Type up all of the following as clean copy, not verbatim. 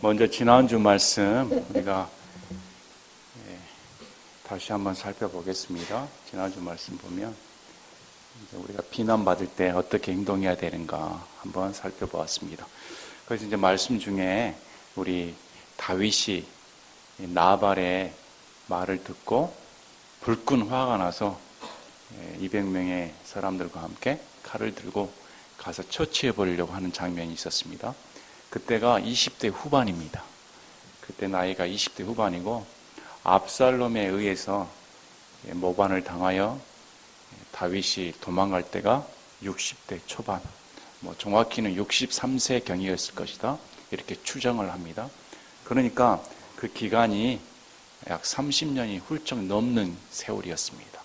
먼저 지난주 말씀 우리가 다시 한번 살펴보겠습니다. 지난주 말씀 보면 이제 우리가 비난받을 때 어떻게 행동해야 되는가 한번 살펴보았습니다. 그래서 이제 말씀 중에 우리 다윗이 나발의 말을 듣고 불끈 화가 나서 200명의 사람들과 함께 칼을 들고 가서 처치해 버리려고 하는 장면이 있었습니다. 그때가 20대 후반입니다. 그때 나이가 20대 후반이고 압살롬에 의해서 모반을 당하여 다윗이 도망갈 때가 60대 초반, 정확히는 63세 경이었을 것이다. 이렇게 추정을 합니다. 그러니까 그 기간이 약 30년이 훌쩍 넘는 세월이었습니다.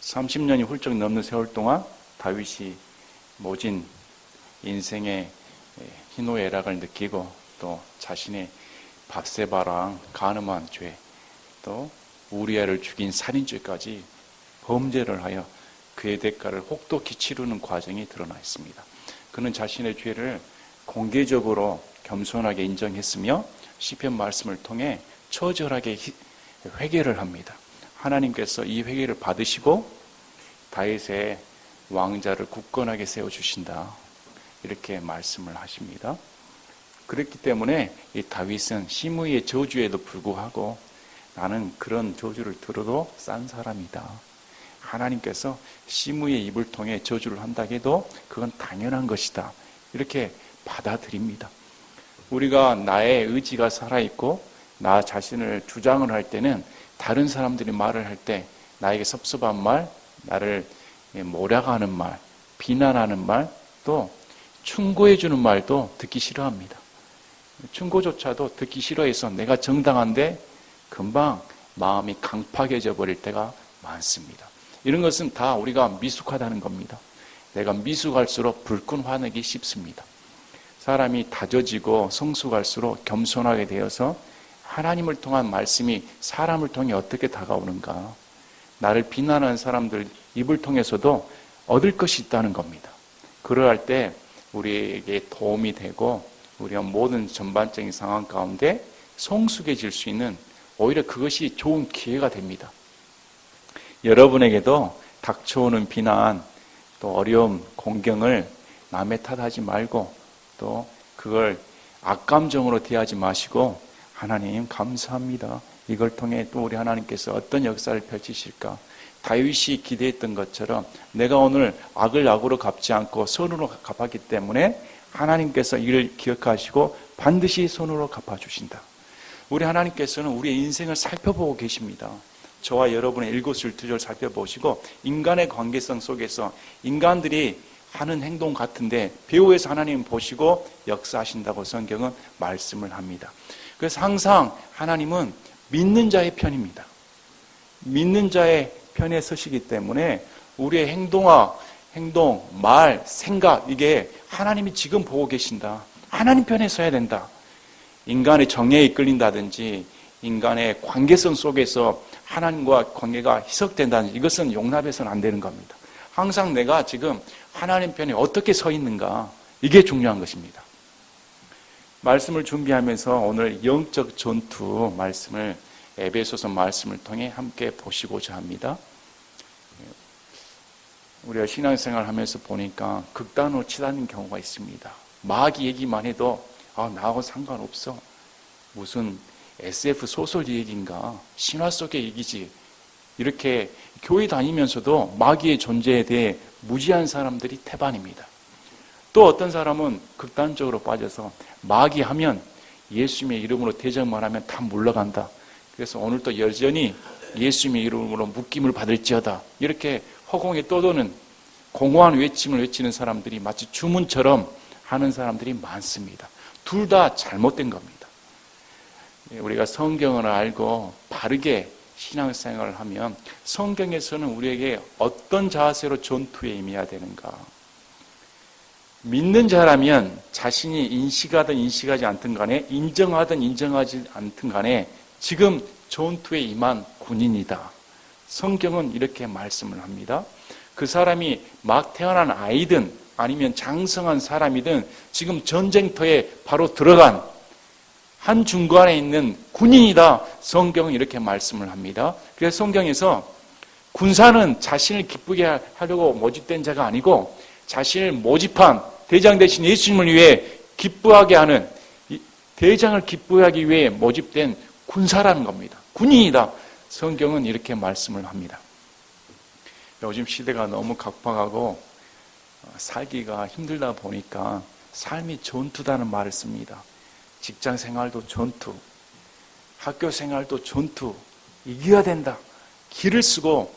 30년이 훌쩍 넘는 세월 동안 다윗이 모진 인생의 희노애락을 느끼고 또 자신의 밧세바랑 간음한 죄, 또 우리아를 죽인 살인죄까지 범죄를 하여 그의 대가를 혹독히 치르는 과정이 드러나 있습니다. 그는 자신의 죄를 공개적으로 겸손하게 인정했으며 시편 말씀을 통해 처절하게 회개를 합니다. 하나님께서 이 회개를 받으시고 다윗의 왕자를 굳건하게 세워주신다. 이렇게 말씀을 하십니다. 그렇기 때문에 이 다윗은 시므이의 저주에도 불구하고 나는 그런 저주를 들어도 싼 사람이다. 하나님께서 시므이의 입을 통해 저주를 한다 해도 그건 당연한 것이다. 이렇게 받아들입니다. 우리가 나의 의지가 살아있고 나 자신을 주장을 할 때는 다른 사람들이 말을 할 때 나에게 섭섭한 말, 나를 모략하는 말, 비난하는 말, 또 충고해주는 말도 듣기 싫어합니다. 충고조차도 듣기 싫어해서 내가 정당한데 금방 마음이 강팍해져 버릴 때가 많습니다. 이런 것은 다 우리가 미숙하다는 겁니다. 내가 미숙할수록 불끈 화내기 쉽습니다. 사람이 다져지고 성숙할수록 겸손하게 되어서 하나님을 통한 말씀이 사람을 통해 어떻게 다가오는가, 나를 비난하는 사람들 입을 통해서도 얻을 것이 있다는 겁니다. 그러할 때 우리에게 도움이 되고 우리가 모든 전반적인 상황 가운데 성숙해질 수 있는 오히려 그것이 좋은 기회가 됩니다. 여러분에게도 닥쳐오는 비난, 또 어려움, 공경을 남의 탓하지 말고 또 그걸 악감정으로 대하지 마시고 하나님 감사합니다. 이걸 통해 또 우리 하나님께서 어떤 역사를 펼치실까? 다윗이 기대했던 것처럼 내가 오늘 악을 악으로 갚지 않고 선으로 갚았기 때문에 하나님께서 이를 기억하시고 반드시 선으로 갚아주신다. 우리 하나님께서는 우리의 인생을 살펴보고 계십니다. 저와 여러분의 일거수일투족을 살펴보시고 인간의 관계성 속에서 인간들이 하는 행동 같은데 배후에서 하나님 보시고 역사하신다고 성경은 말씀을 합니다. 그래서 항상 하나님은 믿는 자의 편입니다. 믿는 자의 편에 서시기 때문에 우리의 행동, 말, 생각 이게 하나님이 지금 보고 계신다. 하나님 편에 서야 된다. 인간의 정의에 이끌린다든지 인간의 관계성 속에서 하나님과 관계가 희석된다든지 이것은 용납해서는 안 되는 겁니다. 항상 내가 지금 하나님 편에 어떻게 서 있는가 이게 중요한 것입니다. 말씀을 준비하면서 오늘 영적 전투 말씀을 에베소서 말씀을 통해 함께 보시고자 합니다. 우리가 신앙생활 하면서 보니까 극단으로 치닫는 경우가 있습니다. 마귀 얘기만 해도 나하고 상관없어. 무슨 SF 소설 얘기인가 신화 속의 얘기지. 이렇게 교회 다니면서도 마귀의 존재에 대해 무지한 사람들이 태반입니다. 또 어떤 사람은 극단적으로 빠져서 마귀 하면 예수님의 이름으로 대적만 하면 다 물러간다. 그래서 오늘도 여전히 예수님의 이름으로 묶임을 받을지어다. 이렇게 허공에 떠도는 공허한 외침을 외치는 사람들이 마치 주문처럼 하는 사람들이 많습니다. 둘 다 잘못된 겁니다. 우리가 성경을 알고 바르게 신앙생활을 하면 성경에서는 우리에게 어떤 자세로 전투에 임해야 되는가. 믿는 자라면 자신이 인식하든 인식하지 않든 간에 인정하든 인정하지 않든 간에 지금 전투에 임한 군인이다. 성경은 이렇게 말씀을 합니다. 그 사람이 막 태어난 아이든 아니면 장성한 사람이든 지금 전쟁터에 바로 들어간 한 중간에 있는 군인이다. 성경은 이렇게 말씀을 합니다. 그래서 성경에서 군사는 자신을 기쁘게 하려고 모집된 자가 아니고 자신을 모집한 대장 대신 예수님을 위해 기뻐하게 하는, 대장을 기뻐하기 위해 모집된 군사라는 겁니다. 군인이다. 성경은 이렇게 말씀을 합니다. 요즘 시대가 너무 각박하고 살기가 힘들다 보니까 삶이 전투다는 말을 씁니다. 직장 생활도 전투, 학교 생활도 전투, 이겨야 된다. 기를 쓰고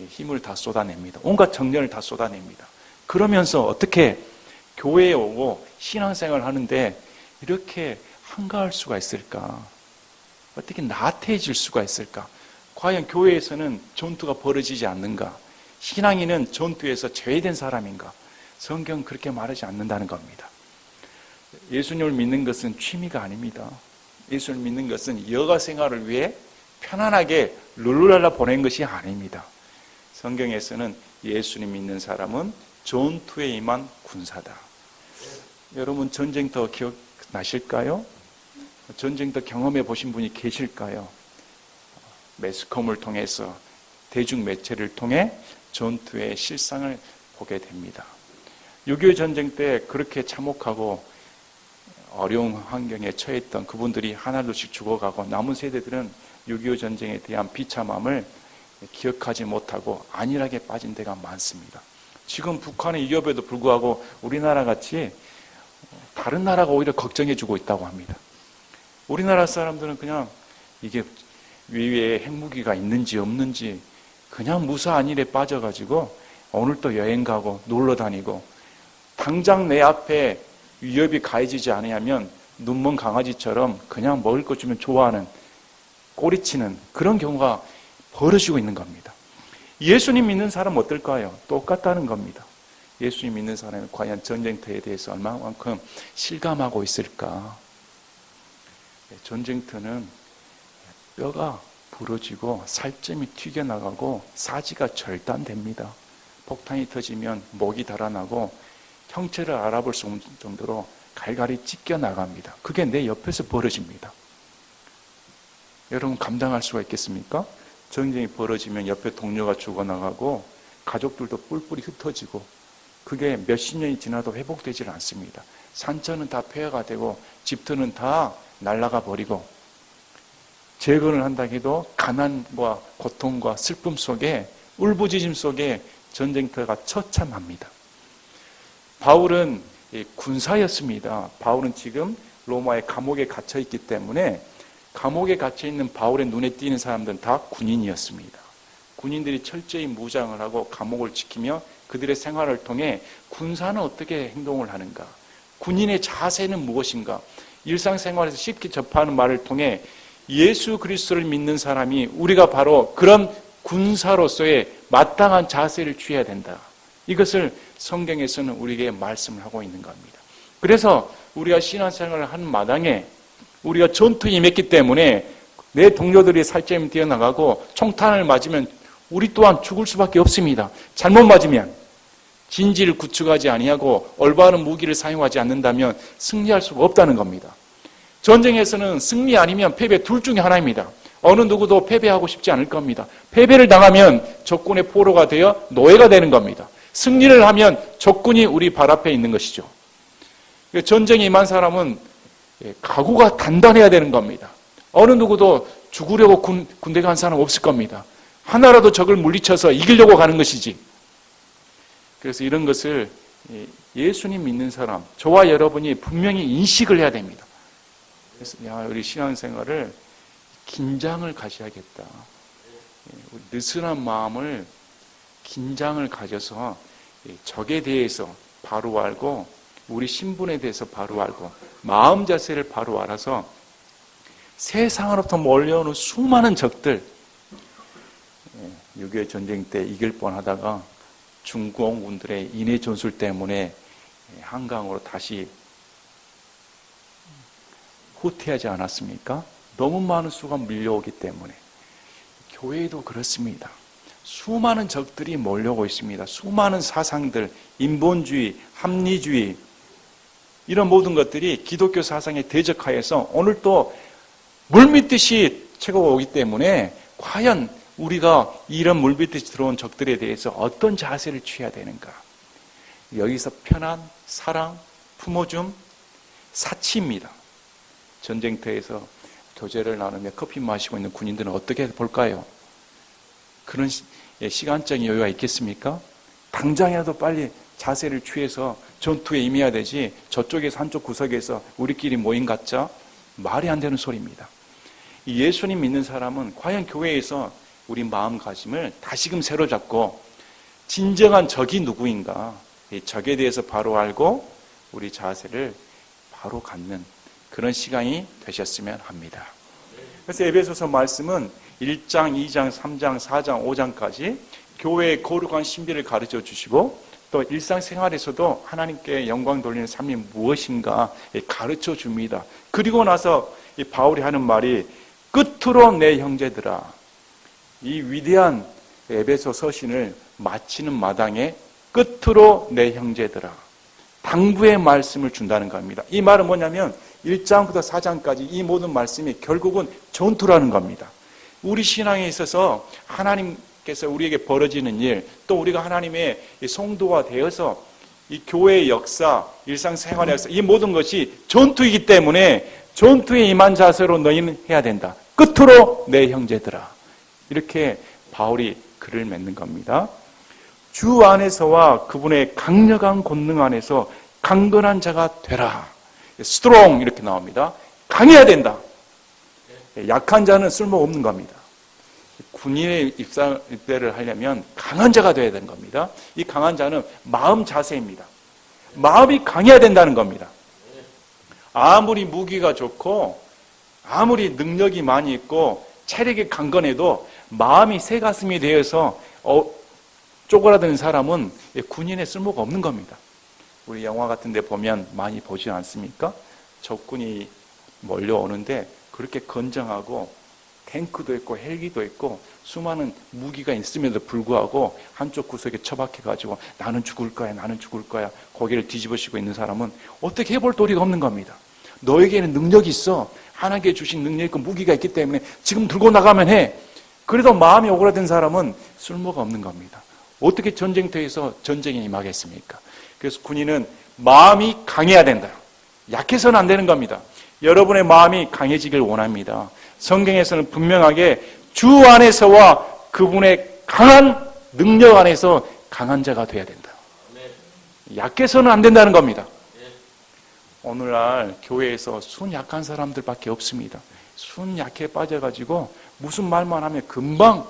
힘을 다 쏟아냅니다. 온갖 정열을 다 쏟아냅니다. 그러면서 어떻게 교회에 오고 신앙생활을 하는데 이렇게 한가할 수가 있을까? 어떻게 나태해질 수가 있을까? 과연 교회에서는 전투가 벌어지지 않는가? 신앙인은 전투에서 제외된 사람인가? 성경은 그렇게 말하지 않는다는 겁니다. 예수님을 믿는 것은 취미가 아닙니다. 예수를 믿는 것은 여가 생활을 위해 편안하게 룰루랄라 보낸 것이 아닙니다. 성경에서는 예수님 믿는 사람은 전투에 임한 군사다. 여러분 전쟁터 기억나실까요? 전쟁터 경험해 보신 분이 계실까요? 매스컴을 통해서 대중 매체를 통해 전투의 실상을 보게 됩니다. 6.25 전쟁 때 그렇게 참혹하고 어려운 환경에 처했던 그분들이 하나둘씩 죽어가고 남은 세대들은 6.25 전쟁에 대한 비참함을 기억하지 못하고 안일하게 빠진 데가 많습니다. 지금 북한의 위협에도 불구하고 우리나라 같이 다른 나라가 오히려 걱정해주고 있다고 합니다. 우리나라 사람들은 그냥 이게 위에 핵무기가 있는지 없는지 그냥 무사한 일에 빠져가지고 오늘 또 여행 가고 놀러 다니고 당장 내 앞에 위협이 가해지지 않으면 눈먼 강아지처럼 그냥 먹을 것 주면 좋아하는 꼬리치는 그런 경우가 벌어지고 있는 겁니다. 예수님 믿는 사람 어떨까요? 똑같다는 겁니다. 예수님 믿는 사람이 과연 전쟁터에 대해서 얼마만큼 실감하고 있을까? 전쟁터는 뼈가 부러지고 살점이 튀겨나가고 사지가 절단됩니다. 폭탄이 터지면 목이 달아나고 형체를 알아볼 수 없는 정도로 갈갈이 찢겨나갑니다. 그게 내 옆에서 벌어집니다. 여러분 감당할 수가 있겠습니까? 전쟁이 벌어지면 옆에 동료가 죽어나가고 가족들도 뿔뿔이 흩어지고 그게 몇십 년이 지나도 회복되질 않습니다. 산천은 다 폐허가 되고 집터는 다 날아가 버리고 재건을 한다 해도 가난과 고통과 슬픔 속에 울부짖음 속에 전쟁터가 처참합니다. 바울은 군사였습니다. 바울은 지금 로마의 감옥에 갇혀 있기 때문에 감옥에 갇혀 있는 바울의 눈에 띄는 사람들은 다 군인이었습니다. 군인들이 철저히 무장을 하고 감옥을 지키며 그들의 생활을 통해 군사는 어떻게 행동을 하는가? 군인의 자세는 무엇인가? 일상생활에서 쉽게 접하는 말을 통해 예수 그리스도를 믿는 사람이 우리가 바로 그런 군사로서의 마땅한 자세를 취해야 된다. 이것을 성경에서는 우리에게 말씀을 하고 있는 겁니다. 그래서 우리가 신앙생활을 하는 마당에 우리가 전투에 임했기 때문에 내 동료들이 살점이 뛰어나가고 총탄을 맞으면 우리 또한 죽을 수밖에 없습니다. 잘못 맞으면 진지를 구축하지 아니하고 올바른 무기를 사용하지 않는다면 승리할 수가 없다는 겁니다. 전쟁에서는 승리 아니면 패배 둘 중에 하나입니다. 어느 누구도 패배하고 싶지 않을 겁니다. 패배를 당하면 적군의 포로가 되어 노예가 되는 겁니다. 승리를 하면 적군이 우리 발 앞에 있는 것이죠. 전쟁에 임한 사람은 각오가 단단해야 되는 겁니다. 어느 누구도 죽으려고 군대 간 사람 없을 겁니다. 하나라도 적을 물리쳐서 이기려고 가는 것이지. 그래서 이런 것을 예수님 믿는 사람, 저와 여러분이 분명히 인식을 해야 됩니다. 그래서 우리 신앙생활을 긴장을 가져야겠다. 느슨한 마음을 긴장을 가져서 적에 대해서 바로 알고 우리 신분에 대해서 바로 알고 마음 자세를 바로 알아서 세상으로부터 몰려오는 수많은 적들 6.25 전쟁 때 이길 뻔하다가 중공군들의 인해 전술 때문에 한강으로 다시 후퇴하지 않았습니까? 너무 많은 수가 밀려오기 때문에 교회도 그렇습니다. 수많은 적들이 몰려오고 있습니다. 수많은 사상들, 인본주의, 합리주의, 이런 모든 것들이 기독교 사상의 대적하에서 오늘 또 물밀듯이 채고 오기 때문에 과연 우리가 이런 물밀듯이 들어온 적들에 대해서 어떤 자세를 취해야 되는가? 여기서 편안, 사랑, 품어줌, 사치입니다. 전쟁터에서 교제를 나누며 커피 마시고 있는 군인들은 어떻게 볼까요? 그런 시간적인 여유가 있겠습니까? 당장이라도 빨리 자세를 취해서 전투에 임해야 되지 저쪽에서 한쪽 구석에서 우리끼리 모임 갖자? 말이 안 되는 소리입니다. 예수님 믿는 사람은 과연 교회에서 우리 마음가짐을 다시금 새로 잡고 진정한 적이 누구인가? 이 적에 대해서 바로 알고 우리 자세를 바로 갖는 그런 시간이 되셨으면 합니다. 그래서 에베소서 말씀은 1장, 2장, 3장, 4장, 5장까지 교회의 거룩한 신비를 가르쳐 주시고 또 일상생활에서도 하나님께 영광 돌리는 삶이 무엇인가 가르쳐 줍니다. 그리고 나서 이 바울이 하는 말이 끝으로 내 형제들아, 이 위대한 에베소 서신을 마치는 마당에 끝으로 내 형제들아, 당부의 말씀을 준다는 겁니다. 이 말은 뭐냐면 1장부터 4장까지 이 모든 말씀이 결국은 전투라는 겁니다. 우리 신앙에 있어서 하나님께서 우리에게 벌어지는 일, 또 우리가 하나님의 성도가 되어서 이 교회의 역사, 일상생활에서 이 모든 것이 전투이기 때문에 전투에 임한 자세로 너희는 해야 된다. 끝으로 내 형제들아. 이렇게 바울이 글을 맺는 겁니다. 주 안에서와 그분의 강력한 권능 안에서 강건한 자가 되라. 스트롱 이렇게 나옵니다. 강해야 된다. 약한 자는 쓸모없는 겁니다. 군인의 입대를 하려면 강한 자가 되어야 되는 겁니다. 이 강한 자는 마음 자세입니다. 마음이 강해야 된다는 겁니다. 아무리 무기가 좋고 아무리 능력이 많이 있고 체력이 강건해도 마음이 새가슴이 되어서 쪼그라드는 사람은 군인의 쓸모가 없는 겁니다. 우리 영화 같은 데 보면 많이 보지 않습니까? 적군이 몰려오는데 그렇게 건장하고 탱크도 있고 헬기도 있고 수많은 무기가 있음에도 불구하고 한쪽 구석에 처박혀가지고 나는 죽을 거야, 나는 죽을 거야 고개를 뒤집어쓰고 있는 사람은 어떻게 해볼 도리가 없는 겁니다. 너에게는 능력이 있어. 하나님께 주신 능력이 있고 무기가 있기 때문에 지금 들고 나가면 해. 그래도 마음이 오그라든 사람은 쓸모가 없는 겁니다. 어떻게 전쟁터에서 전쟁에 임하겠습니까? 그래서 군인은 마음이 강해야 된다. 약해서는 안 되는 겁니다. 여러분의 마음이 강해지길 원합니다. 성경에서는 분명하게 주 안에서와 그분의 강한 능력 안에서 강한 자가 돼야 된다. 약해서는 안 된다는 겁니다. 오늘날 교회에서 순 약한 사람들밖에 없습니다. 순 약해 빠져가지고 무슨 말만 하면 금방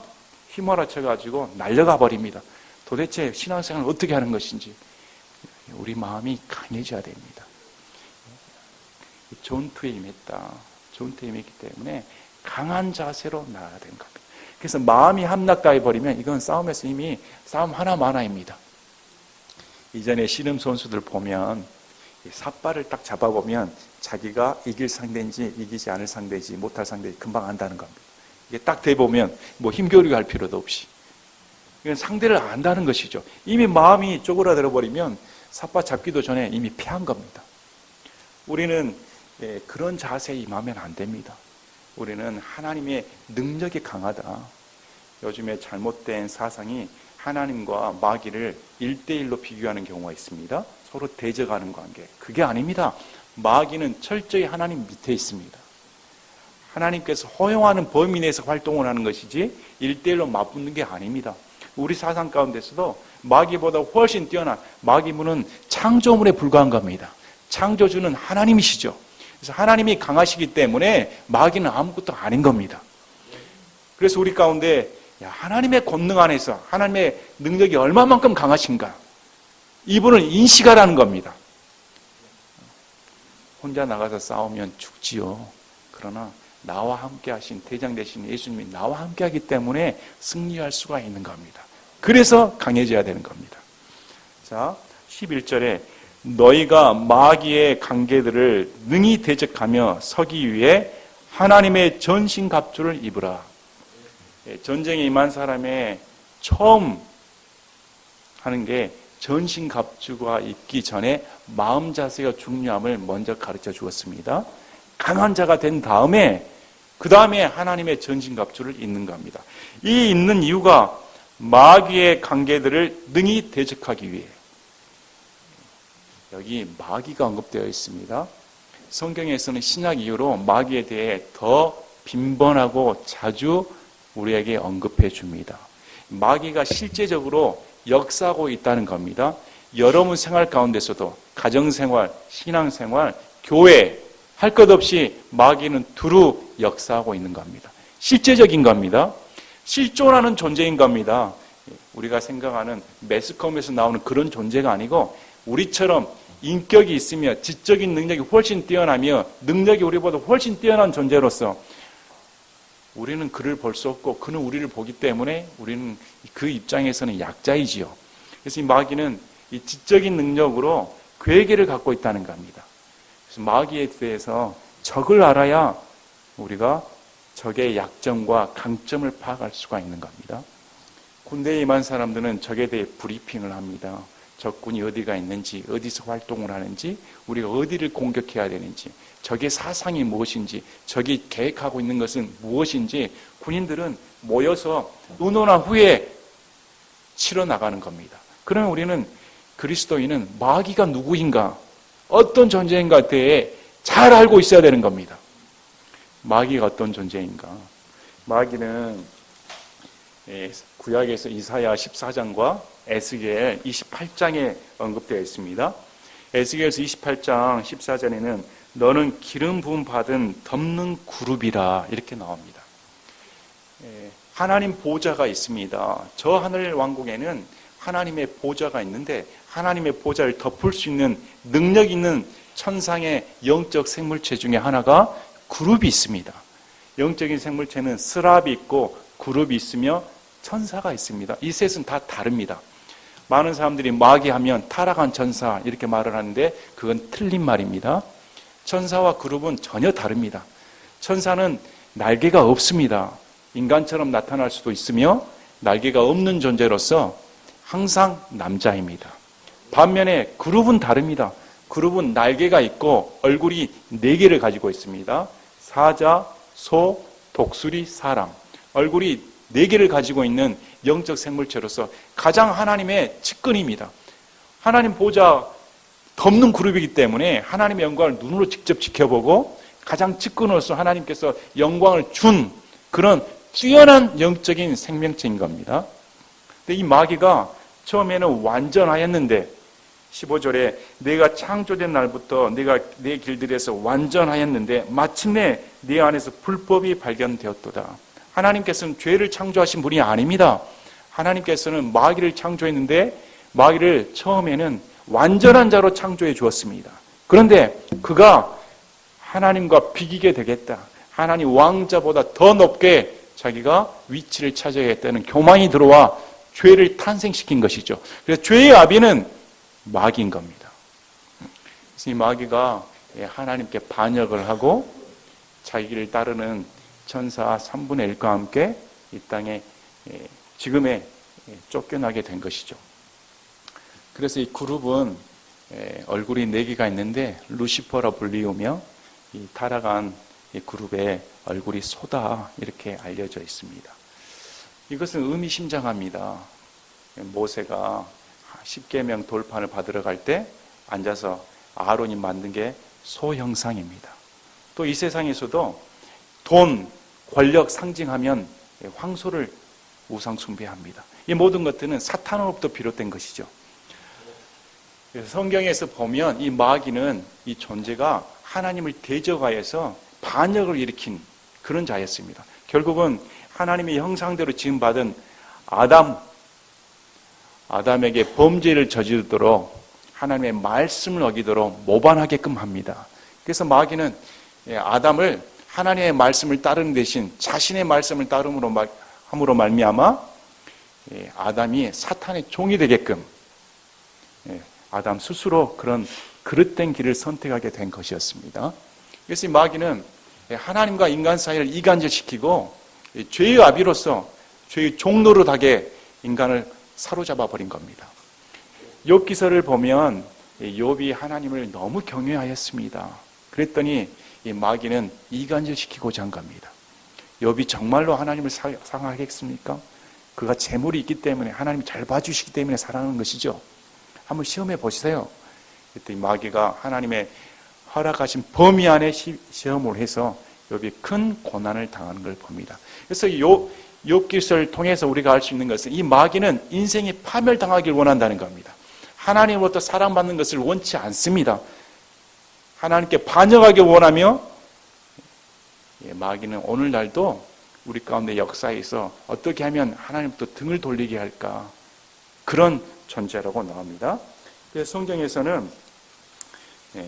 휘몰아쳐가지고 날려가 버립니다. 도대체 신앙생활을 어떻게 하는 것인지 우리 마음이 강해져야 됩니다. 전투에 임했다. 전투에 임했기 때문에 강한 자세로 나아야 되는 겁니다. 그래서 마음이 함락당해버리면 이건 싸움에서 이미 싸움 하나만화입니다. 이전에 씨름 선수들 보면 삿발을 딱 잡아보면 자기가 이길 상대인지 이기지 않을 상대인지 못할 상대인지 금방 안다는 겁니다. 이게 딱 돼보면 뭐 힘겨루기 할 필요도 없이 이건 상대를 안다는 것이죠. 이미 마음이 쪼그라들어 버리면 삿발 잡기도 전에 이미 패한 겁니다. 우리는 그런 자세에 임하면 안 됩니다. 우리는 하나님의 능력이 강하다. 요즘에 잘못된 사상이 하나님과 마귀를 1대1로 비교하는 경우가 있습니다. 서로 대적하는 관계. 그게 아닙니다. 마귀는 철저히 하나님 밑에 있습니다. 하나님께서 허용하는 범위 내에서 활동을 하는 것이지 1대1로 맞붙는 게 아닙니다. 우리 사상 가운데서도 마귀보다 훨씬 뛰어난 마귀문은 창조물에 불과한 겁니다. 창조주는 하나님이시죠. 그래서 하나님이 강하시기 때문에 마귀는 아무것도 아닌 겁니다. 그래서 우리 가운데 하나님의 권능 안에서 하나님의 능력이 얼마만큼 강하신가 이분을 인식하라는 겁니다. 혼자 나가서 싸우면 죽지요. 그러나 나와 함께 하신 대장 되신 예수님이 나와 함께 하기 때문에 승리할 수가 있는 겁니다. 그래서 강해져야 되는 겁니다. 자, 11절에 너희가 마귀의 관계들을 능히 대적하며 서기 위해 하나님의 전신갑주를 입으라. 전쟁에 임한 사람의 처음 하는 게 전신갑주가 있기 전에 마음 자세가 중요함을 먼저 가르쳐 주었습니다. 강한 자가 된 다음에 그 다음에 하나님의 전신갑주를 입는 겁니다. 이 입는 이유가 마귀의 관계들을 능히 대적하기 위해. 여기 마귀가 언급되어 있습니다. 성경에서는 신약 이후로 마귀에 대해 더 빈번하고 자주 우리에게 언급해 줍니다. 마귀가 실제적으로 역사하고 있다는 겁니다. 여러분 생활 가운데서도 가정생활, 신앙생활, 교회 할 것 없이 마귀는 두루 역사하고 있는 겁니다. 실제적인 겁니다. 실존하는 존재인 겁니다. 우리가 생각하는 매스컴에서 나오는 그런 존재가 아니고 우리처럼 인격이 있으며 지적인 능력이 훨씬 뛰어나며 능력이 우리보다 훨씬 뛰어난 존재로서 우리는 그를 볼 수 없고 그는 우리를 보기 때문에 우리는 그 입장에서는 약자이지요. 그래서 이 마귀는 이 지적인 능력으로 괴계를 갖고 있다는 겁니다. 그래서 마귀에 대해서 적을 알아야 우리가 적의 약점과 강점을 파악할 수가 있는 겁니다. 군대에 임한 사람들은 적에 대해 브리핑을 합니다. 적군이 어디가 있는지, 어디서 활동을 하는지, 우리가 어디를 공격해야 되는지, 적의 사상이 무엇인지, 적이 계획하고 있는 것은 무엇인지 군인들은 모여서 의논한 후에 치러 나가는 겁니다. 그러면 우리는 그리스도인은 마귀가 누구인가, 어떤 존재인가 대해 잘 알고 있어야 되는 겁니다. 마귀가 어떤 존재인가. 마귀는 구약에서 이사야 14장과 에스겔 28장에 언급되어 있습니다. 에스겔에서 28장 14절에는 너는 기름 부음 받은 덮는 그룹이라 이렇게 나옵니다. 하나님 보좌가 있습니다. 저 하늘 왕국에는 하나님의 보좌가 있는데 하나님의 보좌를 덮을 수 있는 능력 있는 천상의 영적 생물체 중에 하나가 그룹이 있습니다. 영적인 생물체는 스랍이 있고 그룹이 있으며 천사가 있습니다. 이 셋은 다 다릅니다. 많은 사람들이 마귀하면 타락한 천사 이렇게 말을 하는데 그건 틀린 말입니다. 천사와 그룹은 전혀 다릅니다. 천사는 날개가 없습니다. 인간처럼 나타날 수도 있으며 날개가 없는 존재로서 항상 남자입니다. 반면에 그룹은 다릅니다. 그룹은 날개가 있고 얼굴이 4개를 가지고 있습니다. 사자, 소, 독수리, 사람. 얼굴이 4개를 가지고 있는 영적 생물체로서 가장 하나님의 측근입니다. 하나님 보좌 덮는 그룹이기 때문에 하나님의 영광을 눈으로 직접 지켜보고 가장 측근으로서 하나님께서 영광을 준 그런 뛰어난 영적인 생명체인 겁니다. 근데 이 마귀가 처음에는 완전하였는데 15절에 내가 창조된 날부터 내가 내 길들에서 완전하였는데 마침내 네 안에서 불법이 발견되었도다. 하나님께서는 죄를 창조하신 분이 아닙니다. 하나님께서는 마귀를 창조했는데 마귀를 처음에는 완전한 자로 창조해 주었습니다. 그런데 그가 하나님과 비기게 되겠다. 하나님 왕자보다 더 높게 자기가 위치를 차지하겠다는 교만이 들어와 죄를 탄생시킨 것이죠. 그래서 죄의 아비는 마귀인 겁니다. 그래서 이 마귀가 하나님께 반역을 하고 자기를 따르는 천사 3분의 1과 함께 이 땅에 지금에 쫓겨나게 된 것이죠. 그래서 이 그룹은 얼굴이 4개가 있는데 루시퍼라 불리우며 이 타락한 이 그룹의 얼굴이 소다 이렇게 알려져 있습니다. 이것은 의미심장합니다. 모세가 10계명 돌판을 받으러 갈 때 앉아서 아론이 만든 게 소 형상입니다. 또 이 세상에서도 돈, 권력 상징하면 황소를 우상 숭배합니다. 이 모든 것들은 사탄으로부터 비롯된 것이죠. 그래서 성경에서 보면 이 마귀는 이 존재가 하나님을 대적하여서 반역을 일으킨 그런 자였습니다. 결국은 하나님의 형상대로 지음받은 아담에게 범죄를 저지르도록 하나님의 말씀을 어기도록 모반하게끔 합니다. 그래서 마귀는 아담을 하나님의 말씀을 따르는 대신 자신의 말씀을 따름으로 말미암아 아담이 사탄의 종이 되게끔 아담 스스로 그런 그릇된 길을 선택하게 된 것이었습니다. 그래서 이 마귀는 하나님과 인간 사이를 이간질시키고 죄의 아비로서 죄의 종노릇하게 인간을 사로잡아 버린 겁니다. 욥기서를 보면 욥이 하나님을 너무 경외하였습니다. 그랬더니 이 마귀는 이간질시키고자 한 겁니다. 욥이 정말로 하나님을 사랑하겠습니까? 그가 재물이 있기 때문에 하나님이 잘 봐주시기 때문에 사랑하는 것이죠. 한번 시험해 보세요. 그때 마귀가 하나님의 허락하신 범위 안에 시험을 해서 욥이 큰 고난을 당하는 걸 봅니다. 그래서 욥기서를 통해서 우리가 알 수 있는 것은 이 마귀는 인생이 파멸당하길 원한다는 겁니다. 하나님으로부터 사랑받는 것을 원치 않습니다. 하나님께 반역하길 원하며 마귀는 오늘날도 우리 가운데 역사에서 어떻게 하면 하나님부터 등을 돌리게 할까, 그런 존재라고 나옵니다. 그래서 성경에서는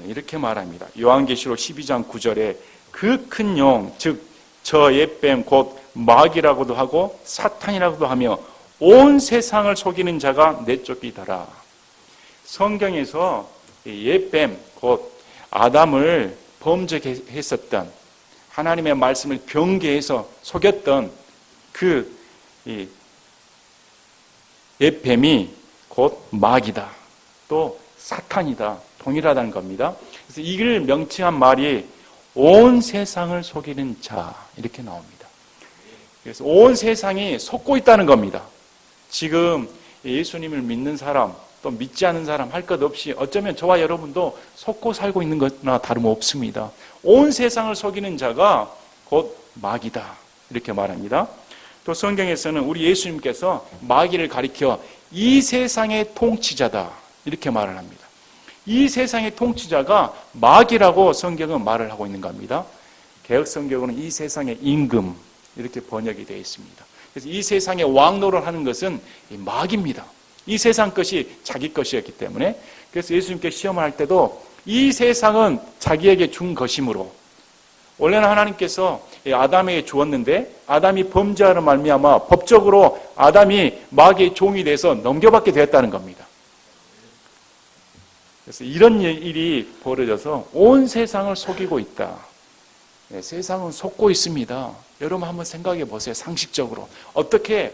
이렇게 말합니다. 요한계시록 12장 9절에 그 큰 영, 즉 저 옛뱀 곧 마귀라고도 하고 사탄이라고도 하며 온 세상을 속이는 자가 내쫓기더라. 성경에서 옛뱀 곧 아담을 범죄했었던, 하나님의 말씀을 변개해서 속였던 그 옛뱀이 곧 마귀다, 또 사탄이다, 동일하다는 겁니다. 그래서 이를 명칭한 말이 온 세상을 속이는 자, 이렇게 나옵니다. 그래서 온 세상이 속고 있다는 겁니다. 지금 예수님을 믿는 사람, 또 믿지 않는 사람 할 것 없이 어쩌면 저와 여러분도 속고 살고 있는 것나 다름없습니다. 온 세상을 속이는 자가 곧 마귀다, 이렇게 말합니다. 또 성경에서는 우리 예수님께서 마귀를 가리켜 이 세상의 통치자다, 이렇게 말을 합니다. 이 세상의 통치자가 마귀라고 성경은 말을 하고 있는 겁니다. 개역성경으로는 이 세상의 임금, 이렇게 번역이 되어 있습니다. 그래서 이 세상의 왕노를 하는 것은 마귀입니다. 이 세상 것이 자기 것이었기 때문에. 그래서 예수님께 시험을 할 때도 이 세상은 자기에게 준 것이므로, 원래는 하나님께서 아담에게 주었는데 아담이 범죄하는 말미암아 법적으로 아담이 마귀의 종이 돼서 넘겨받게 되었다는 겁니다. 그래서 이런 일이 벌어져서 온 세상을 속이고 있다. 세상은 속고 있습니다. 여러분 한번 생각해 보세요. 상식적으로 어떻게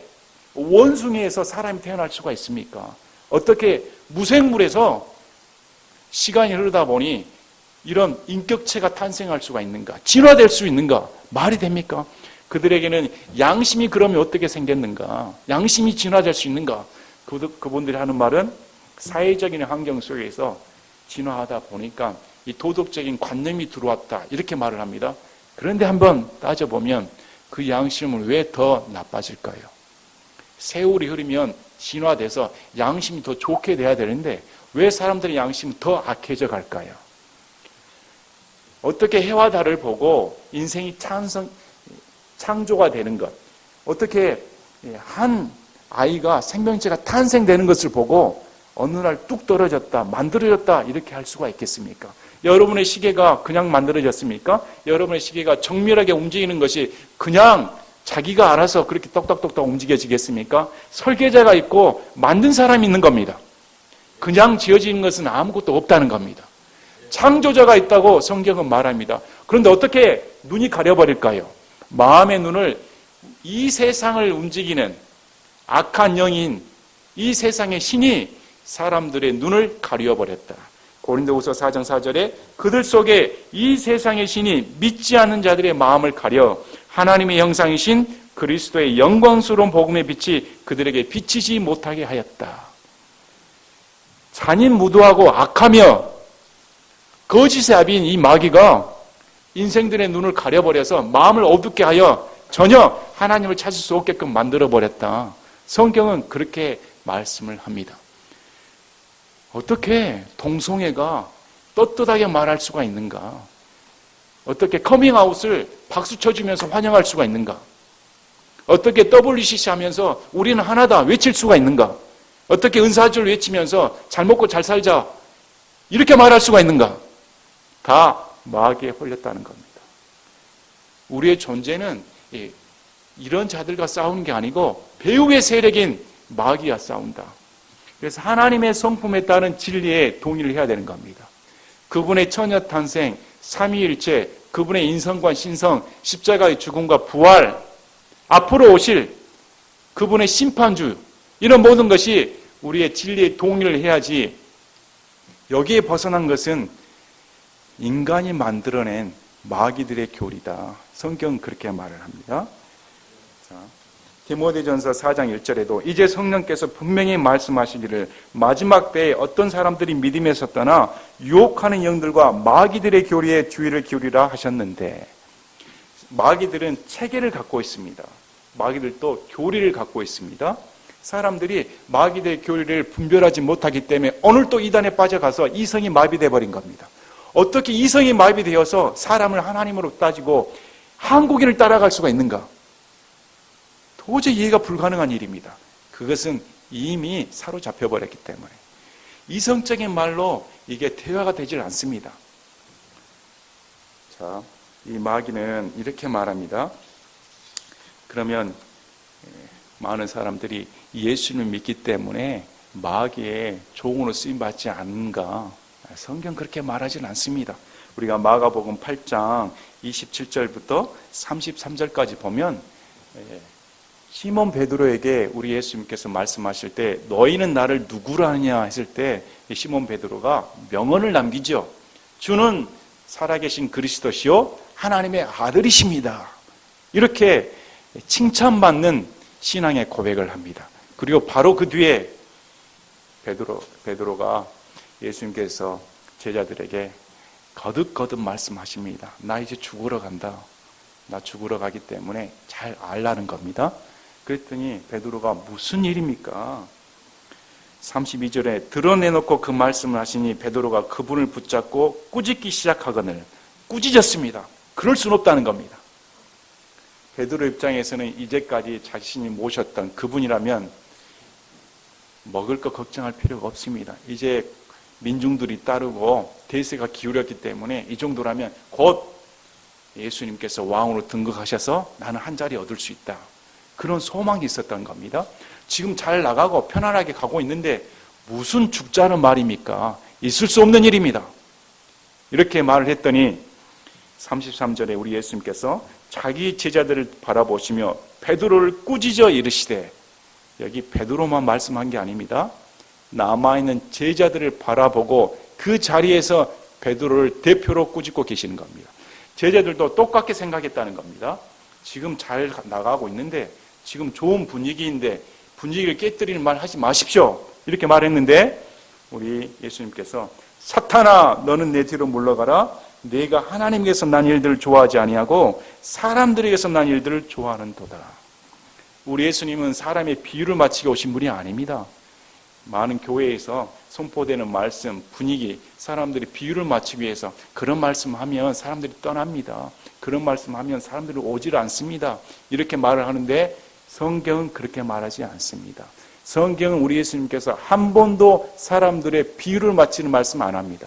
원숭이에서 사람이 태어날 수가 있습니까? 어떻게 무생물에서 시간이 흐르다 보니 이런 인격체가 탄생할 수가 있는가? 진화될 수 있는가? 말이 됩니까? 그들에게는 양심이 그러면 어떻게 생겼는가? 양심이 진화될 수 있는가? 그분들이 하는 말은 사회적인 환경 속에서 진화하다 보니까 이 도덕적인 관념이 들어왔다, 이렇게 말을 합니다. 그런데 한번 따져보면 그 양심은 왜 더 나빠질까요? 세월이 흐르면 진화돼서 양심이 더 좋게 돼야 되는데 왜 사람들의 양심은 더 악해져 갈까요? 어떻게 해와 달을 보고 인생이 창조가 되는 것, 어떻게 한 아이가 생명체가 탄생되는 것을 보고 어느 날 뚝 떨어졌다, 만들어졌다, 이렇게 할 수가 있겠습니까? 여러분의 시계가 그냥 만들어졌습니까? 여러분의 시계가 정밀하게 움직이는 것이 그냥 자기가 알아서 그렇게 똑딱똑딱 움직여지겠습니까? 설계자가 있고 만든 사람이 있는 겁니다. 그냥 지어지는 것은 아무것도 없다는 겁니다. 창조자가 있다고 성경은 말합니다. 그런데 어떻게 눈이 가려버릴까요? 마음의 눈을 이 세상을 움직이는 악한 영인 이 세상의 신이 사람들의 눈을 가려버렸다. 고린도후서 4장 4절에 그들 속에 이 세상의 신이 믿지 않는 자들의 마음을 가려 하나님의 형상이신 그리스도의 영광스러운 복음의 빛이 그들에게 비치지 못하게 하였다. 잔인무도하고 악하며 거짓의 아비인 이 마귀가 인생들의 눈을 가려버려서 마음을 어둡게 하여 전혀 하나님을 찾을 수 없게끔 만들어버렸다. 성경은 그렇게 말씀을 합니다. 어떻게 동성애가 떳떳하게 말할 수가 있는가? 어떻게 커밍아웃을 박수 쳐주면서 환영할 수가 있는가? 어떻게 WCC 하면서 우리는 하나다 외칠 수가 있는가? 어떻게 은사주를 외치면서 잘 먹고 잘 살자 이렇게 말할 수가 있는가? 다 마귀에 홀렸다는 겁니다. 우리의 존재는 이런 자들과 싸우는 게 아니고 배후의 세력인 마귀와 싸운다. 그래서 하나님의 성품에 따른 진리에 동의를 해야 되는 겁니다. 그분의 처녀탄생, 삼위일체, 그분의 인성과 신성, 십자가의 죽음과 부활, 앞으로 오실 그분의 심판주, 이런 모든 것이 우리의 진리에 동의를 해야지 여기에 벗어난 것은 인간이 만들어낸 마귀들의 교리다. 성경은 그렇게 말을 합니다. 자, 디모데전서 4장 1절에도 이제 성령께서 분명히 말씀하시기를 마지막 때에 어떤 사람들이 믿음에서 떠나 유혹하는 영들과 마귀들의 교리에 주의를 기울이라 하셨는데, 마귀들은 체계를 갖고 있습니다. 마귀들도 교리를 갖고 있습니다. 사람들이 마귀들의 교리를 분별하지 못하기 때문에 오늘 또 이단에 빠져가서 이성이 마비되어 버린 겁니다. 어떻게 이성이 마비되어서 사람을 하나님으로 따지고 한국인을 따라갈 수가 있는가? 도저히 이해가 불가능한 일입니다. 그것은 이미 사로잡혀 버렸기 때문에. 이성적인 말로 이게 대화가 되질 않습니다. 자, 이 마귀는 이렇게 말합니다. 그러면 많은 사람들이 예수님을 믿기 때문에 마귀의 종으로 쓰임받지 않는가? 성경 그렇게 말하지는 않습니다. 우리가 마가복음 8장 27절부터 33절까지 보면 시몬 베드로에게 우리 예수님께서 말씀하실 때 너희는 나를 누구라 하느냐 했을 때 시몬 베드로가 명언을 남기죠. 주는 살아계신 그리스도시요 하나님의 아들이십니다. 이렇게 칭찬받는 신앙의 고백을 합니다. 그리고 바로 그 뒤에 베드로가 예수님께서 제자들에게 거듭거듭 말씀하십니다. 나 이제 죽으러 간다. 나 죽으러 가기 때문에 잘 알라는 겁니다. 그랬더니 베드로가 무슨 일입니까? 32절에 드러내놓고 그 말씀을 하시니 베드로가 그분을 붙잡고 꾸짖기 시작하거늘 꾸짖었습니다. 그럴 수는 없다는 겁니다. 베드로 입장에서는 이제까지 자신이 모셨던 그분이라면 먹을 거 걱정할 필요가 없습니다. 이제 민중들이 따르고 대세가 기울였기 때문에 이 정도라면 곧 예수님께서 왕으로 등극하셔서 나는 한 자리 얻을 수 있다. 그런 소망이 있었던 겁니다. 지금 잘 나가고 편안하게 가고 있는데 무슨 죽자는 말입니까? 있을 수 없는 일입니다. 이렇게 말을 했더니 33절에 우리 예수님께서 자기 제자들을 바라보시며 베드로를 꾸짖어 이르시되, 여기 베드로만 말씀한 게 아닙니다. 남아있는 제자들을 바라보고 그 자리에서 베드로를 대표로 꾸짖고 계시는 겁니다. 제자들도 똑같게 생각했다는 겁니다. 지금 잘 나가고 있는데, 지금 좋은 분위기인데 분위기를 깨뜨리는 말 하지 마십시오. 이렇게 말했는데 우리 예수님께서 사탄아 너는 내 뒤로 물러가라. 내가 하나님께서 난 일들을 좋아하지 아니하고 사람들에게서 난 일들을 좋아하는 도다. 우리 예수님은 사람의 비유를 맞추게 오신 분이 아닙니다. 많은 교회에서 선포되는 말씀, 분위기, 사람들이 비유를 맞추기 위해서 그런 말씀하면 사람들이 떠납니다. 그런 말씀하면 사람들이 오질 않습니다. 이렇게 말을 하는데 성경은 그렇게 말하지 않습니다. 성경은 우리 예수님께서 한 번도 사람들의 비유를 맞추는 말씀 안 합니다.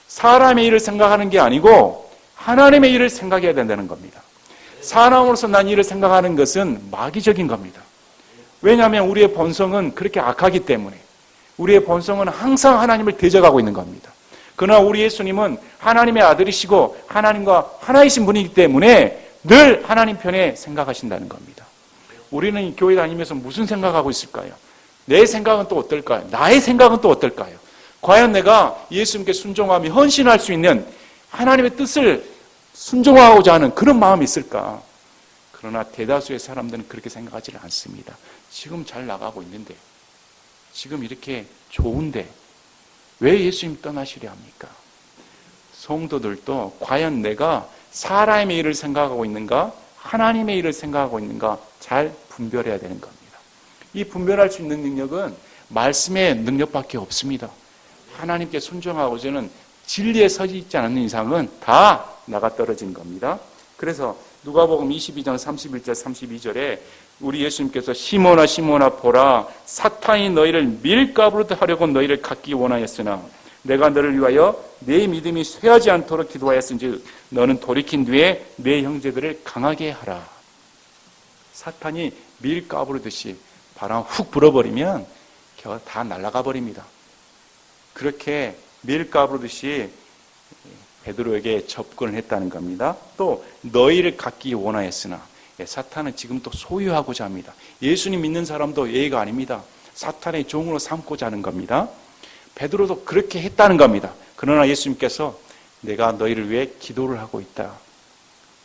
사람의 일을 생각하는 게 아니고 하나님의 일을 생각해야 된다는 겁니다. 사람으로서 난 일을 생각하는 것은 마귀적인 겁니다. 왜냐하면 우리의 본성은 그렇게 악하기 때문에 우리의 본성은 항상 하나님을 대적하고 있는 겁니다. 그러나 우리 예수님은 하나님의 아들이시고 하나님과 하나이신 분이기 때문에 늘 하나님 편에 생각하신다는 겁니다. 우리는 교회 다니면서 무슨 생각하고 있을까요? 내 생각은 또 어떨까요? 나의 생각은 또 어떨까요? 과연 내가 예수님께 순종하며 헌신할 수 있는 하나님의 뜻을 순종하고자 하는 그런 마음이 있을까? 그러나 대다수의 사람들은 그렇게 생각하지 않습니다. 지금 잘 나가고 있는데, 지금 이렇게 좋은데 왜 예수님 떠나시려 합니까? 성도들도 과연 내가 사람의 일을 생각하고 있는가, 하나님의 일을 생각하고 있는가 잘 분별해야 되는 겁니다. 이 분별할 수 있는 능력은 말씀의 능력밖에 없습니다. 하나님께 순종하고자는 진리에 서지 있지 않는 이상은 다 나가 떨어진 겁니다. 그래서 누가복음 22장 31절 32절에 우리 예수님께서 시몬아 시몬아 보라 사탄이 너희를 밀가부로 하려고 너희를 갖기 원하였으나 내가 너를 위하여 내 믿음이 쇠하지 않도록 기도하였은즉 너는 돌이킨 뒤에 내 형제들을 강하게 하라. 사탄이 밀가부르듯이 바람 훅 불어버리면 다 날아가 버립니다. 그렇게 밀가부르듯이 베드로에게 접근을 했다는 겁니다. 또 너희를 갖기 원하였으나 사탄은 지금 또 소유하고자 합니다. 예수님 믿는 사람도 예의가 아닙니다. 사탄의 종으로 삼고자 하는 겁니다. 베드로도 그렇게 했다는 겁니다. 그러나 예수님께서 내가 너희를 위해 기도를 하고 있다,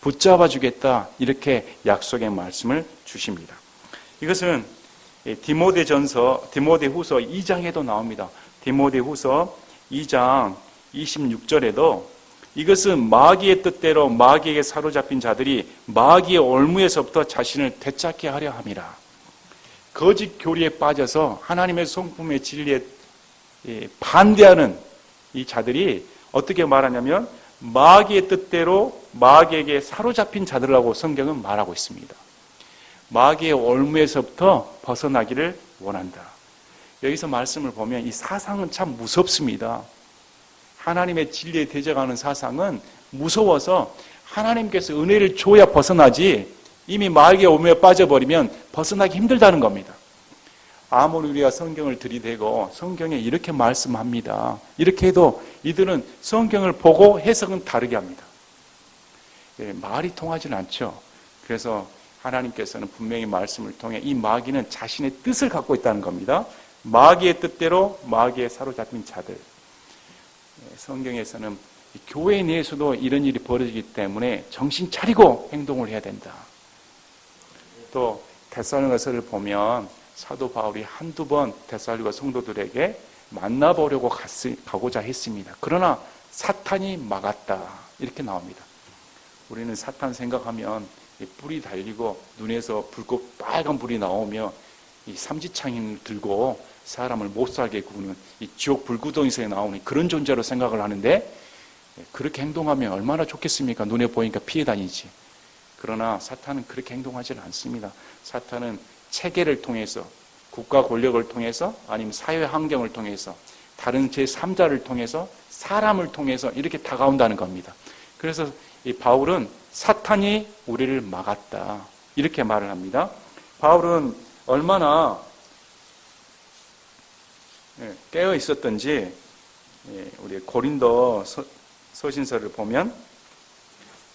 붙잡아 주겠다, 이렇게 약속의 말씀을 주십니다. 이것은 디모데후서 2장에도 나옵니다. 디모데후서 2장 26절에도 이것은 마귀의 뜻대로 마귀에게 사로잡힌 자들이 마귀의 올무에서부터 자신을 되찾게 하려 함이라. 거짓 교리에 빠져서 하나님의 성품의 진리에 반대하는 이 자들이 어떻게 말하냐면 마귀의 뜻대로 마귀에게 사로잡힌 자들이라고 성경은 말하고 있습니다. 마귀의 올무에서부터 벗어나기를 원한다. 여기서 말씀을 보면 이 사상은 참 무섭습니다. 하나님의 진리에 대적하는 사상은 무서워서 하나님께서 은혜를 줘야 벗어나지, 이미 마귀의 올무에 빠져버리면 벗어나기 힘들다는 겁니다. 아무리 우리가 성경을 들이대고 성경에 이렇게 말씀합니다, 이렇게 해도 이들은 성경을 보고 해석은 다르게 합니다. 말이 통하지는 않죠. 그래서 하나님께서는 분명히 말씀을 통해 이 마귀는 자신의 뜻을 갖고 있다는 겁니다. 마귀의 뜻대로 마귀에 사로잡힌 자들. 성경에서는 교회 내에서도 이런 일이 벌어지기 때문에 정신 차리고 행동을 해야 된다. 또 데살로니가서를 보면 사도 바울이 한두 번 데살로니가 성도들에게 만나보려고 가고자 했습니다. 그러나 사탄이 막았다, 이렇게 나옵니다. 우리는 사탄 생각하면 불이 달리고 눈에서 붉고 빨간 불이 나오며 이 삼지창을 들고 사람을 못 살게 구는 이 지옥 불구덩이에서 나오는 그런 존재로 생각을 하는데, 그렇게 행동하면 얼마나 좋겠습니까? 눈에 보이니까 피해 다니지. 그러나 사탄은 그렇게 행동하지는 않습니다. 사탄은 체계를 통해서, 국가 권력을 통해서, 아니면 사회 환경을 통해서, 다른 제3자를 통해서, 사람을 통해서 이렇게 다가온다는 겁니다. 그래서 이 바울은 사탄이 우리를 막았다, 이렇게 말을 합니다. 바울은 얼마나 깨어 있었던지 우리 고린도 서신서를 보면,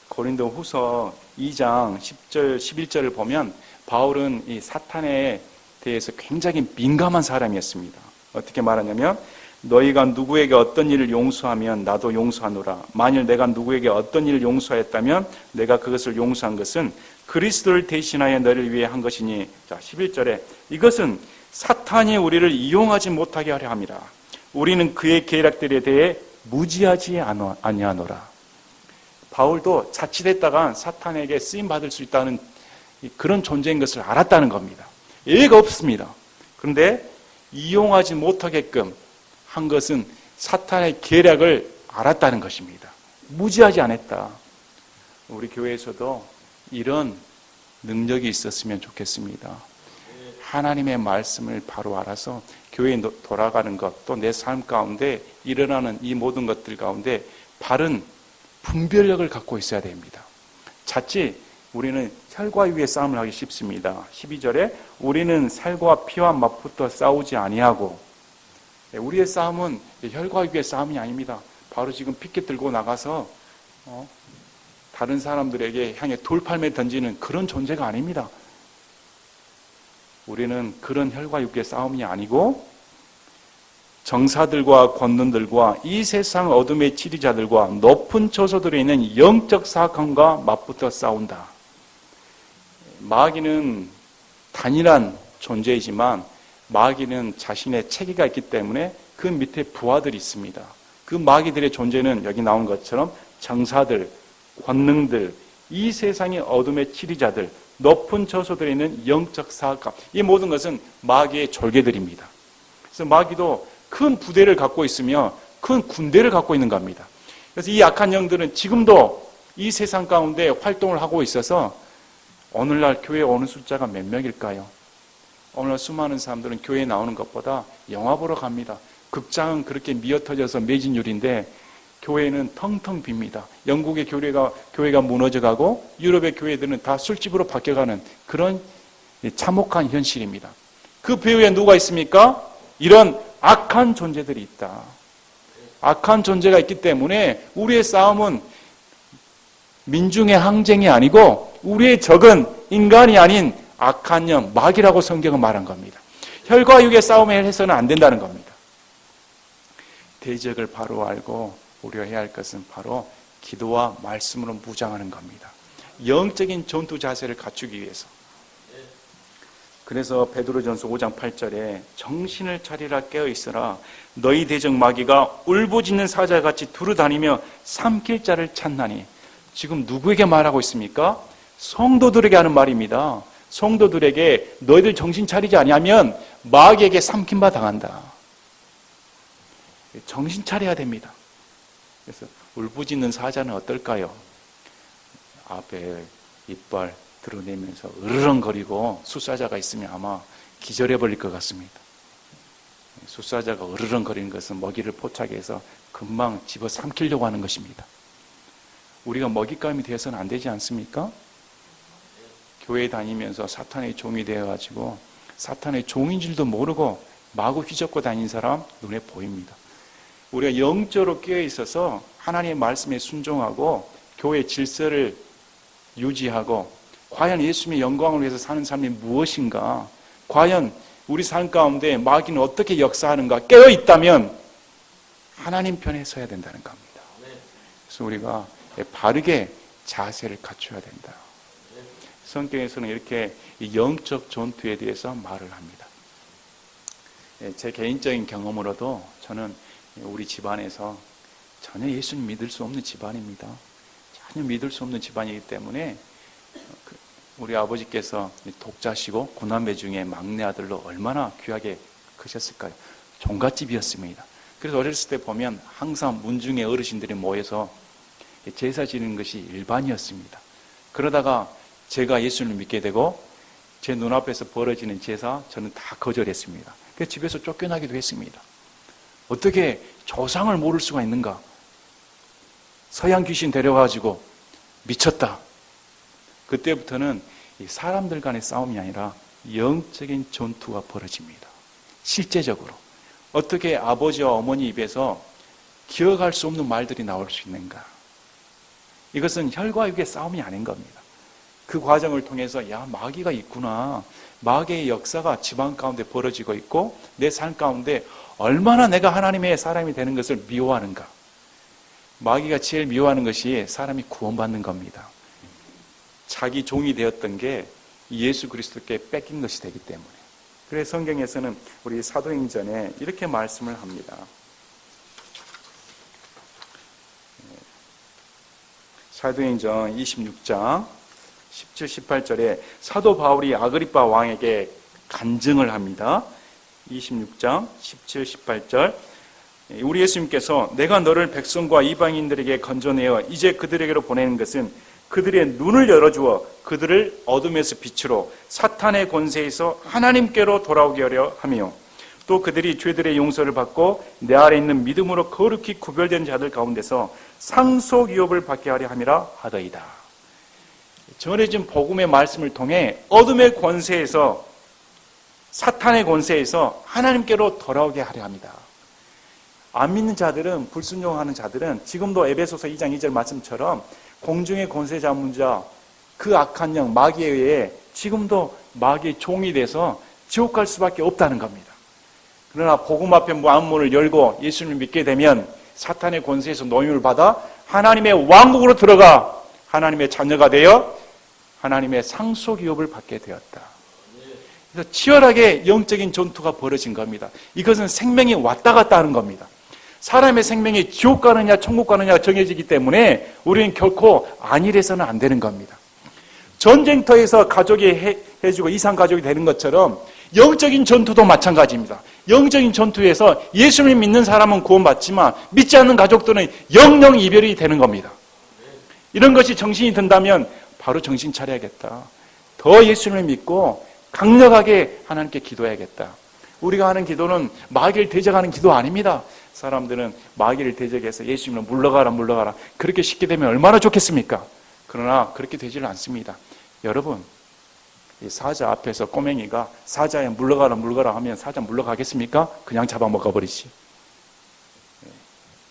고린도 후서 2장 10절 11절을 보면 바울은 이 사탄에 대해서 굉장히 민감한 사람이었습니다. 어떻게 말하냐면, 너희가 누구에게 어떤 일을 용서하면 나도 용서하노라. 만일 내가 누구에게 어떤 일을 용서했다면 내가 그것을 용서한 것은 그리스도를 대신하여 너를 위해 한 것이니. 자, 11절에 이것은 사탄이 우리를 이용하지 못하게 하려 함이라. 우리는 그의 계략들에 대해 무지하지 아니하노라. 바울도 자칫했다간 사탄에게 쓰임받을 수 있다는 그런 존재인 것을 알았다는 겁니다. 예의가 없습니다. 그런데 이용하지 못하게끔 한 것은 사탄의 계략을 알았다는 것입니다. 무지하지 않았다. 우리 교회에서도 이런 능력이 있었으면 좋겠습니다. 하나님의 말씀을 바로 알아서 교회에 돌아가는 것, 또 내 삶 가운데 일어나는 이 모든 것들 가운데 바른 분별력을 갖고 있어야 됩니다. 자칫 우리는 혈과 육의 싸움을 하기 쉽습니다. 12절에 우리는 살과 피와 맞붙어 싸우지 아니하고, 우리의 싸움은 혈과 육의 싸움이 아닙니다. 바로 지금 피켓 들고 나가서 다른 사람들에게 향해 돌팔매 던지는 그런 존재가 아닙니다. 우리는 그런 혈과 육의 싸움이 아니고 정사들과 권능들과 이 세상 어둠의 치리자들과 높은 처소들에 있는 영적 사악함과 맞붙어 싸운다. 마귀는 단일한 존재이지만 마귀는 자신의 체계가 있기 때문에 그 밑에 부하들이 있습니다. 그 마귀들의 존재는 여기 나온 것처럼 정사들, 권능들, 이 세상의 어둠의 치리자들, 높은 처소들에 있는 영적 사악함, 이 모든 것은 마귀의 졸개들입니다. 그래서 마귀도 큰 부대를 갖고 있으며 큰 군대를 갖고 있는 겁니다. 그래서 이 악한 영들은 지금도 이 세상 가운데 활동을 하고 있어서 오늘날 교회에 오는 숫자가 몇 명일까요? 오늘 수많은 사람들은 교회에 나오는 것보다 영화 보러 갑니다. 극장은 그렇게 미어터져서 매진율인데 교회는 텅텅 빕니다. 영국의 교회가 무너져가고 유럽의 교회들은 다 술집으로 바뀌어가는 그런 참혹한 현실입니다. 그 배후에 누가 있습니까? 이런 악한 존재들이 있다. 악한 존재가 있기 때문에 우리의 싸움은 민중의 항쟁이 아니고 우리의 적은 인간이 아닌 악한 영, 마귀라고 성경은 말한 겁니다. 혈과 육의 싸움에 해서는 안 된다는 겁니다. 대적을 바로 알고 우리가 해야 할 것은 바로 기도와 말씀으로 무장하는 겁니다. 영적인 전투 자세를 갖추기 위해서. 그래서 베드로전서 5장 8절에 정신을 차리라 깨어있으라 너희 대적 마귀가 울부짖는 사자같이 두루다니며 삼킬 자를 찾나니. 지금 누구에게 말하고 있습니까? 성도들에게 하는 말입니다. 성도들에게 너희들 정신 차리지 아니하면 마귀에게 삼킴바 당한다. 정신 차려야 됩니다. 그래서 울부짖는 사자는 어떨까요? 앞에 이빨 드러내면서 으르렁거리고 숫사자가 있으면 아마 기절해버릴 것 같습니다. 숫사자가 으르렁거리는 것은 먹이를 포착해서 금방 집어삼키려고 하는 것입니다. 우리가 먹잇감이 되어서는 안 되지 않습니까? 교회 다니면서 사탄의 종이 되어가지고 사탄의 종인 줄도 모르고 마구 휘젓고 다니는 사람 눈에 보입니다. 우리가 영적으로 깨어있어서 하나님의 말씀에 순종하고 교회 질서를 유지하고 과연 예수님의 영광을 위해서 사는 삶이 무엇인가, 과연 우리 삶 가운데 마귀는 어떻게 역사하는가 깨어있다면 하나님 편에 서야 된다는 겁니다. 그래서 우리가 바르게 자세를 갖춰야 된다. 성경에서는 이렇게 영적 전투에 대해서 말을 합니다. 제 개인적인 경험으로도 저는 우리 집안에서 전혀 예수님 믿을 수 없는 집안입니다. 전혀 믿을 수 없는 집안이기 때문에 우리 아버지께서 독자시고 9남매 중에 막내 아들로 얼마나 귀하게 크셨을까요? 종갓집이었습니다. 그래서 어렸을 때 보면 항상 문중에 어르신들이 모여서 제사 지내는 것이 일반이었습니다. 그러다가 제가 예수님을 믿게 되고 제 눈앞에서 벌어지는 제사 저는 다 거절했습니다. 그래서 집에서 쫓겨나기도 했습니다. 어떻게 조상을 모를 수가 있는가? 서양 귀신 데려가지고 미쳤다. 그때부터는 사람들 간의 싸움이 아니라 영적인 전투가 벌어집니다. 실제적으로 어떻게 아버지와 어머니 입에서 기억할 수 없는 말들이 나올 수 있는가? 이것은 혈과 육의 싸움이 아닌 겁니다. 그 과정을 통해서 야, 마귀가 있구나. 마귀의 역사가 집안 가운데 벌어지고 있고 내 삶 가운데 얼마나 내가 하나님의 사람이 되는 것을 미워하는가. 마귀가 제일 미워하는 것이 사람이 구원받는 겁니다. 자기 종이 되었던 게 예수 그리스도께 뺏긴 것이 되기 때문에. 그래서 성경에서는 우리 사도행전에 이렇게 말씀을 합니다. 사도행전 26장 17, 18절에 사도 바울이 아그리빠 왕에게 간증을 합니다. 26장 17, 18절 우리 예수님께서 내가 너를 백성과 이방인들에게 건져내어 이제 그들에게로 보내는 것은 그들의 눈을 열어주어 그들을 어둠에서 빛으로 사탄의 권세에서 하나님께로 돌아오게 하려 하며 또 그들이 죄들의 용서를 받고 내 아래 있는 믿음으로 거룩히 구별된 자들 가운데서 상속유업을 받게 하려 함이라 하더이다. 전해진 복음의 말씀을 통해 어둠의 권세에서 사탄의 권세에서 하나님께로 돌아오게 하려 합니다. 안 믿는 자들은, 불순종하는 자들은 지금도 에베소서 2장 2절 말씀처럼 공중의 권세 잡은 자, 그 악한 영 마귀에 의해 지금도 마귀의 종이 돼서 지옥 갈 수밖에 없다는 겁니다. 그러나 복음 앞에 마음문을 열고 예수님을 믿게 되면 사탄의 권세에서 노임을 받아 하나님의 왕국으로 들어가 하나님의 자녀가 되어 하나님의 상속유업을 받게 되었다. 그래서 치열하게 영적인 전투가 벌어진 겁니다. 이것은 생명이 왔다 갔다 하는 겁니다. 사람의 생명이 지옥 가느냐 천국 가느냐 정해지기 때문에 우리는 결코 안일해서는 안 되는 겁니다. 전쟁터에서 가족이 해주고 이상 가족이 되는 것처럼 영적인 전투도 마찬가지입니다. 영적인 전투에서 예수님을 믿는 사람은 구원받지만 믿지 않는 가족들은 영영 이별이 되는 겁니다. 이런 것이 정신이 든다면 바로 정신 차려야겠다. 더 예수님을 믿고 강력하게 하나님께 기도해야겠다. 우리가 하는 기도는 마귀를 대적하는 기도 아닙니다. 사람들은 마귀를 대적해서 예수님을 물러가라 그렇게 쉽게 되면 얼마나 좋겠습니까? 그러나 그렇게 되지는 않습니다. 여러분, 이 사자 앞에서 꼬맹이가 사자에 물러가라 하면 사자 물러가겠습니까? 그냥 잡아먹어 버리지.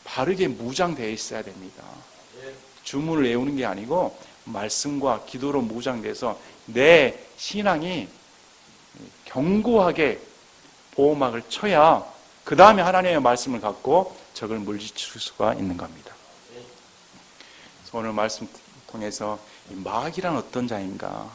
바르게 무장되어 있어야 됩니다. 주문을 외우는 게 아니고 말씀과 기도로 무장돼서 내 신앙이 견고하게 보호막을 쳐야 그 다음에 하나님의 말씀을 갖고 적을 물리칠 수가 있는 겁니다. 그래서 오늘 말씀 통해서 이 마귀란 어떤 자인가,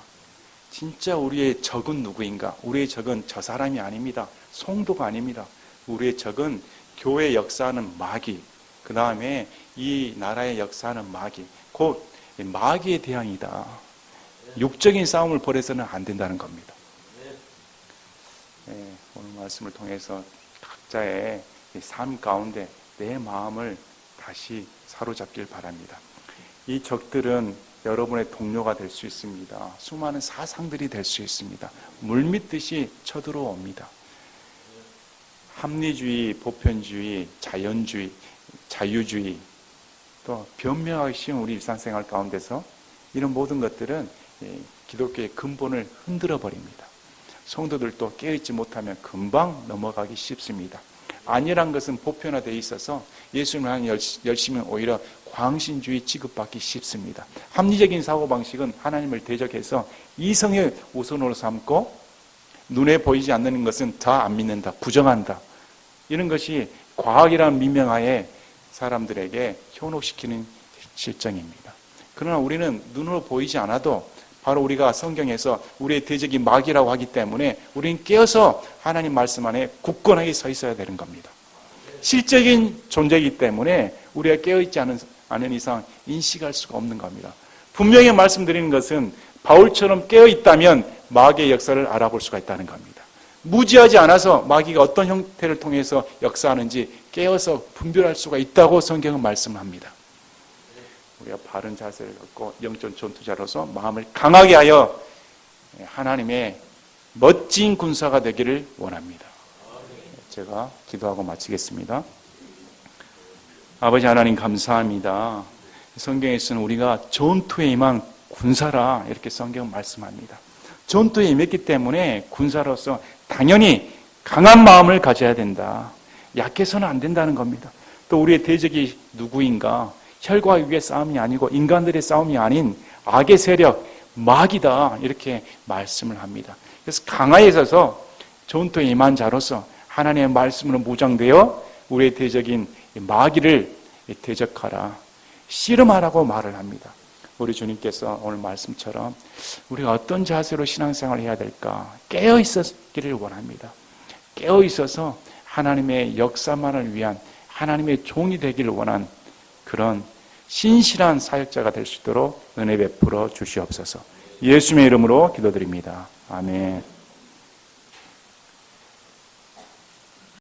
진짜 우리의 적은 누구인가? 우리의 적은 저 사람이 아닙니다. 성도가 아닙니다. 우리의 적은 교회 역사하는 마귀, 그 다음에 이 나라의 역사하는 마귀, 곧 마귀의 대항이다. 육적인 싸움을 벌여서는 안 된다는 겁니다. 네, 오늘 말씀을 통해서 각자의 삶 가운데 내 마음을 다시 사로잡길 바랍니다. 이 적들은 여러분의 동료가 될 수 있습니다. 수많은 사상들이 될 수 있습니다. 물밀듯이 쳐들어옵니다. 합리주의, 보편주의, 자연주의, 자유주의, 또 변명하기 쉬운 우리 일상생활 가운데서 이런 모든 것들은 기독교의 근본을 흔들어 버립니다. 성도들도 깨어있지 못하면 금방 넘어가기 쉽습니다. 아니란 것은 보편화되어 있어서 예수님을 향해 열심히 오히려 광신주의 취급받기 쉽습니다. 합리적인 사고방식은 하나님을 대적해서 이성을 우선으로 삼고 눈에 보이지 않는 것은 다 안 믿는다, 부정한다. 이런 것이 과학이라는 민명하에 사람들에게 현혹시키는 실정입니다. 그러나 우리는 눈으로 보이지 않아도 바로 우리가 성경에서 우리의 대적이 마귀라고 하기 때문에 우리는 깨어서 하나님 말씀 안에 굳건하게 서 있어야 되는 겁니다. 실적인 존재이기 때문에 우리가 깨어있지 않은 이상 인식할 수가 없는 겁니다. 분명히 말씀드리는 것은 바울처럼 깨어있다면 마귀의 역사를 알아볼 수가 있다는 겁니다. 무지하지 않아서 마귀가 어떤 형태를 통해서 역사하는지 깨어서 분별할 수가 있다고 성경은 말씀합니다. 우리가 바른 자세를 갖고 영적 전투자로서 마음을 강하게 하여 하나님의 멋진 군사가 되기를 원합니다. 제가 기도하고 마치겠습니다. 아버지 하나님 감사합니다. 성경에서는 우리가 전투에 임한 군사라 이렇게 성경은 말씀합니다. 전투에 임했기 때문에 군사로서 당연히 강한 마음을 가져야 된다. 약해서는 안 된다는 겁니다. 또 우리의 대적이 누구인가? 혈과 육의 싸움이 아니고 인간들의 싸움이 아닌 악의 세력, 마귀다 이렇게 말씀을 합니다. 그래서 강하에 서서 전투에 임한 자로서 하나님의 말씀으로 무장되어 우리의 대적인 마귀를 대적하라, 씨름하라고 말을 합니다. 우리 주님께서 오늘 말씀처럼 우리가 어떤 자세로 신앙생활을 해야 될까? 깨어 있었기를 원합니다. 깨어 있어서 하나님의 역사만을 위한 하나님의 종이 되기를 원한 그런 신실한 사역자가 될 수 있도록 은혜 베풀어 주시옵소서. 예수님의 이름으로 기도드립니다. 아멘.